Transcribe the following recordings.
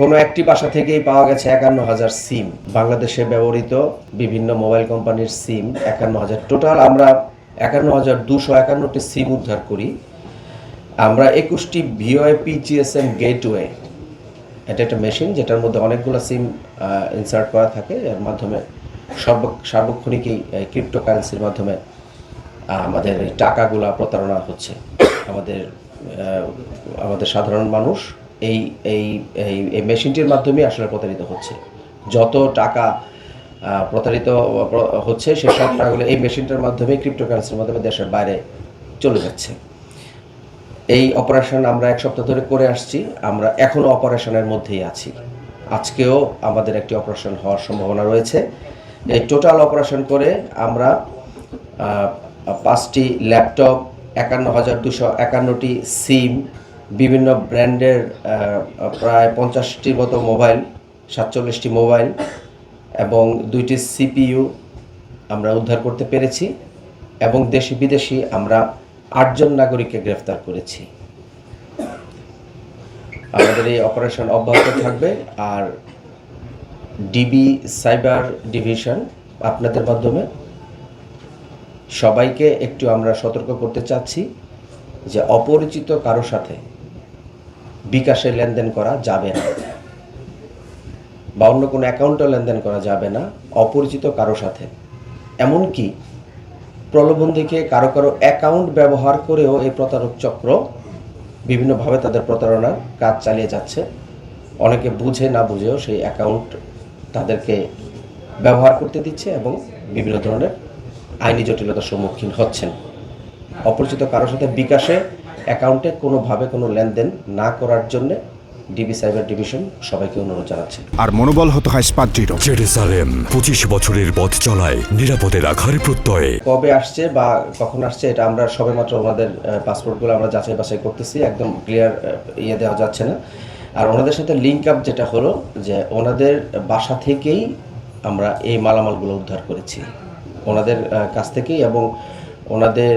কোনো একটি বাসা থেকেই পাওয়া গেছে ৫১,০০০ সিম। বাংলাদেশে ব্যবহৃত বিভিন্ন মোবাইল কোম্পানির সিম ৫১,০০০। টোটাল আমরা ৫১,২৫১টি সিম উদ্ধার করি। আমরা ২১টি ভিওআইপি জিএসএম গেটওয়ে, এটা একটা মেশিন যেটার মধ্যে অনেকগুলো সিম ইনসার্ট করা থাকে, এর মাধ্যমে সার্বক্ষণিকই ক্রিপ্টোকারেন্সির মাধ্যমে আমাদের এই টাকাগুলা প্রতারণা হচ্ছে। আমাদের সাধারণ মানুষ এই এই এই মেশিনটির মাধ্যমে আসলে প্রতারিত হচ্ছে। যত টাকা প্রতারিত হচ্ছে সেসব টাকাগুলো এই মেশিনটার মাধ্যমে, ক্রিপ্টোকারেন্সির মাধ্যমে দেশের বাইরে চলে যাচ্ছে। এই অপারেশন আমরা ১ সপ্তাহ ধরে করে আসছি। আমরা এখনও অপারেশনের মধ্যেই আছি। আজকেও আমাদের একটি অপারেশন হওয়ার সম্ভাবনা রয়েছে। এই টোটাল অপারেশন করে আমরা ৫টি ল্যাপটপ, ৫১,২৫১টি সিম, বিভিন্ন ব্র্যান্ডের প্রায় ৫০টির মতো মোবাইল, ৪৭টি মোবাইল এবং ২টি সিপিইউ আমরা উদ্ধার করতে পেরেছি এবং দেশি বিদেশি আমরা ৮ জন নাগরিককে গ্রেফতার করেছি। আমাদের এই অপারেশন অব্যাহত থাকবে। আর ডিবি সাইবার ডিভিশন আপনাদের মাধ্যমে সবাইকে একটু আমরা সতর্ক করতে চাচ্ছি যে অপরিচিত কারো সাথে বিকাশে লেনদেন করা যাবে না বা অন্য কোনো অ্যাকাউন্টে লেনদেন করা যাবে না অপরিচিত কারো সাথে। এমনকি প্রলোভন দেখে কারো অ্যাকাউন্ট ব্যবহার করেও এই প্রতারক চক্র বিভিন্নভাবে তাদের প্রতারণার কাজ চালিয়ে যাচ্ছে। অনেকে বুঝে না বুঝেও সেই অ্যাকাউন্ট তাদেরকে ব্যবহার করতে দিচ্ছে এবং বিভিন্ন ধরনের আইনি জটিলতার সম্মুখীন হচ্ছেন। অপরিচিত কারোর সাথে বিকাশে অ্যাকাউন্টে কোনোভাবে কোনো লেনদেন না করার জন্য ডিবি সাইবার ডিভিশন সবাইকে অনুরোধ জানাচ্ছে। আর মনোবল হতে হয় স্পাত-দৃঢ়। জেরুজালেম ২৫ বছরের পথ চলায় নিরাপদে রাখার প্রত্যয়ে। কবে আসছে বা কখন আসছে এটা আমরা সবেমাত্র ওনাদের পাসপোর্টগুলো আমরা যাচাই বাছাই করতেছি, একদম ক্লিয়ার দেওয়া যাচ্ছে না। আর ওনাদের সাথে লিঙ্ক আপ যেটা হলো যে ওনাদের বাসা থেকেই আমরা এই মালামালগুলো উদ্ধার করেছি ওনাদের কাছ থেকেই, এবং ওনাদের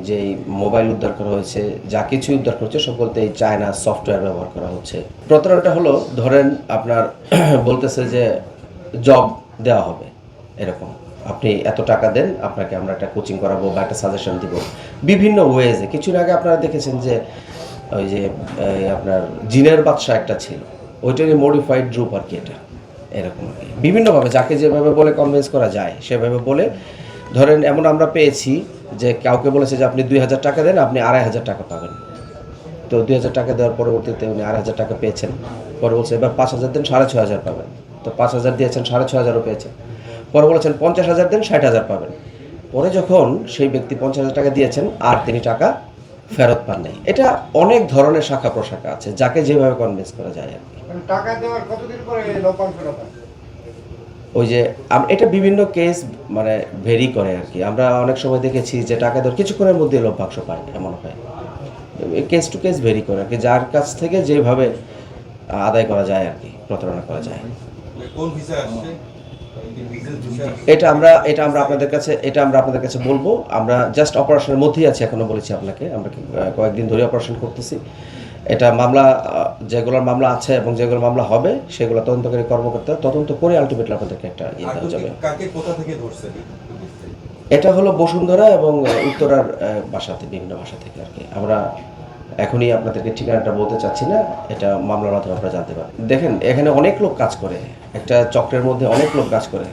যে মোবাইল উদ্ধার করা হয়েছে, যা কিছু উদ্ধার করছে সকলতে এই চায়না সফটওয়্যার ব্যবহার করা হচ্ছে। প্রতারণাটা হলো ধরেন আপনার বলতেছে যে জব দেওয়া হবে, এরকম আপনি এত টাকা দেন, আপনাকে আমরা একটা কোচিং করাবো বা একটা সাজেশন দিব বিভিন্ন ওয়েজে। কিছুদিন আগে আপনারা দেখেছেন যে ওই যে আপনার জিনের বাদশা একটা ছিল, ওইটারই মডিফাইড রূপ আর কি এটা, এরকম আর কি বিভিন্নভাবে যাকে যেভাবে বলে কনভিন্স করা যায় সেভাবে বলে। ধরেন এমন আমরা পেয়েছি যে কাউকে বলেছে যে আপনি ২,০০০ টাকা দেন, আপনি ২,৫০০ টাকা পাবেন। তো ২,০০০ টাকা দেওয়ার পরবর্তীতে উনি ২,৫০০ টাকা পেয়েছেন। পরে বলছে এবার ৫,০০০ দেন, ৬,৫০০ পাবেন। তো ৫,০০০ দিয়েছেন, ৬,৫০০ পেয়েছেন। পরে বলেছেন ৫০,০০০ দেন, ৬০,০০০ পাবেন। পরে যখন সেই ব্যক্তি ৫০,০০০ টাকা দিয়েছেন আর তিনি টাকা ফেরত পান নাই। এটা অনেক ধরনের শাখা প্রশাখা আছে, যাকে যেভাবে কনভিন্স করা যায় আর কি। টাকা দেওয়ার কতদিন পরে লভ্যাংশটা পায়? ওই যে এটা বিভিন্ন কেস মানে ভেরি করে আর কি। আমরা অনেক সময় দেখেছি যে টাকা দেওয়ার কিছুক্ষণের মধ্যে লভ্যাংশ পায়, এমন হয়। কেস টু কেস ভেরি করে আর কি, যার কাছ থেকে যেভাবে আদায় করা যায় আর কি, প্রতারণা করা যায়। কোন ভিসায় আসছে? এটা আমরা আপনাদের কাছে বলবো। আমরা জাস্ট অপারেশনের মধ্যেই আছি, এখনো বলেছি আপনাকে। আমরা কয়েকদিন ধরে অপারেশন করতেছি। এটা মামলা, যেগুলোর মামলা আছে এবং যেগুলো মামলা হবে সেগুলো তদন্তকারী কর্মকর্তা তদন্ত করে আলটিমেটলি আপনাদেরকে একটা দেওয়া যাবে। কাকে কোথা থেকে ধরছেন? এটা হলো বসুন্ধরা এবং উত্তরার বাসাতে, বিভিন্ন বাসা থেকে আর কি। আমরা এখনই আপনাদেরকে ঠিকানাটা বলতে চাচ্ছি না, এটা মামলার মাধ্যমে আপনারা জানতে পারেন। দেখেন এখানে অনেক লোক কাজ করে, একটা চক্রের মধ্যে অনেক লোক কাজ করে।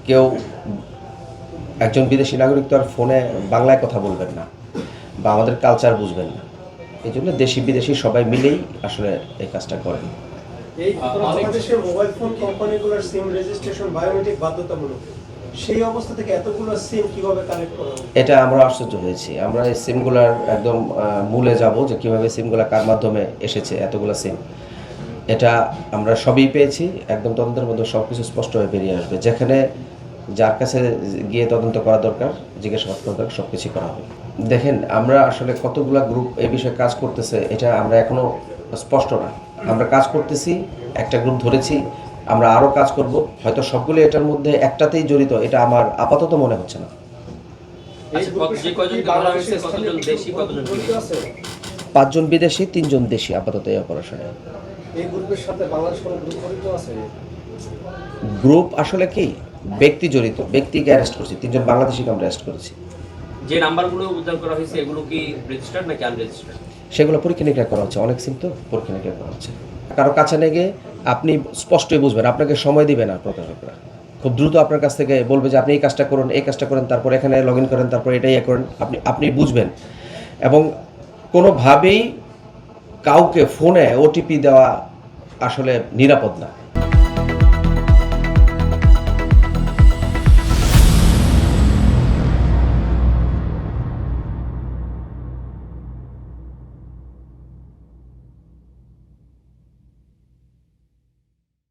কেউ একজন বিদেশি নাগরিক তো আর ফোনে বাংলায় কথা বলবেন না বা আমাদের কালচার বুঝবেন না, এই জন্য দেশি বিদেশি সবাই মিলেই আসলে এই কাজটা করেন। এই বাংলাদেশের মোবাইল ফোন কোম্পানিগুলোর সিম রেজিস্ট্রেশন বায়োমেট্রিক বাধ্যতামূলক, সেই অবস্থা থেকে এতগুলো সিম কিভাবে কালেক্ট করা হবে? এটা আমরা আশ্চর্য হয়েছি। আমরা এই সিমগুলার একদম মূলে যাব যে কীভাবে সিমগুলো কার মাধ্যমে এসেছে, এতগুলো সিম। এটা আমরা সবই পেয়েছি, একদম তদন্তের মধ্যে সব কিছু স্পষ্টভাবে বেরিয়ে আসবে। যেখানে যার কাছে গিয়ে তদন্ত করা দরকার, জিজ্ঞাসাবাদ করা দরকার, সব কিছুই করা হবে। দেখেন আমরা আসলে কতগুলো গ্রুপ এই বিষয়ে কাজ করতেছে এটা আমরা এখনও স্পষ্ট না। আমরা কাজ করতেছি, একটা গ্রুপ ধরেছি, আমরা আরও কাজ করব। হয়তো সবগুলো এটার মধ্যে একটাতেই জড়িত, এটা আমার আপাতত মনে হচ্ছে না। ৫ জন বিদেশি, ৩ জন দেশি আপাতত এই অপারেশনে। এই গ্রুপের সাথে বাংলাদেশ কোনো গ্রুপ জড়িত আছে? গ্রুপ আসলে কি ব্যক্তি জড়িত, ব্যক্তিকে অ্যারেস্ট করছি, 3জন বাংলাদেশিকে আমরা অ্যারেস্ট করেছি। যে নাম্বারগুলো উদ্ধার করা হয়েছে এগুলো কি রেজিস্টার্ড নাকি আনরেজিস্টার্ড? সেগুলো পরীক্ষা নিরীক্ষা করা হচ্ছে, অনেক সিম তো পরীক্ষা নিরীক্ষা করা হচ্ছে। কারো কাছে নিয়ে গিয়ে আপনি স্পষ্টই বুঝবেন, আপনাকে সময় দিবে না প্রতারকরা, খুব দ্রুত আপনার কাছ থেকে বলবে যে আপনি এই কাজটা করুন, এই কাজটা করেন, তারপর এখানে লগ ইন করেন, তারপর এটাই করেন, আপনি বুঝবেন। এবং কোনোভাবেই কাউকে ফোনে ওটিপি দেওয়া আসলে নিরাপদ না।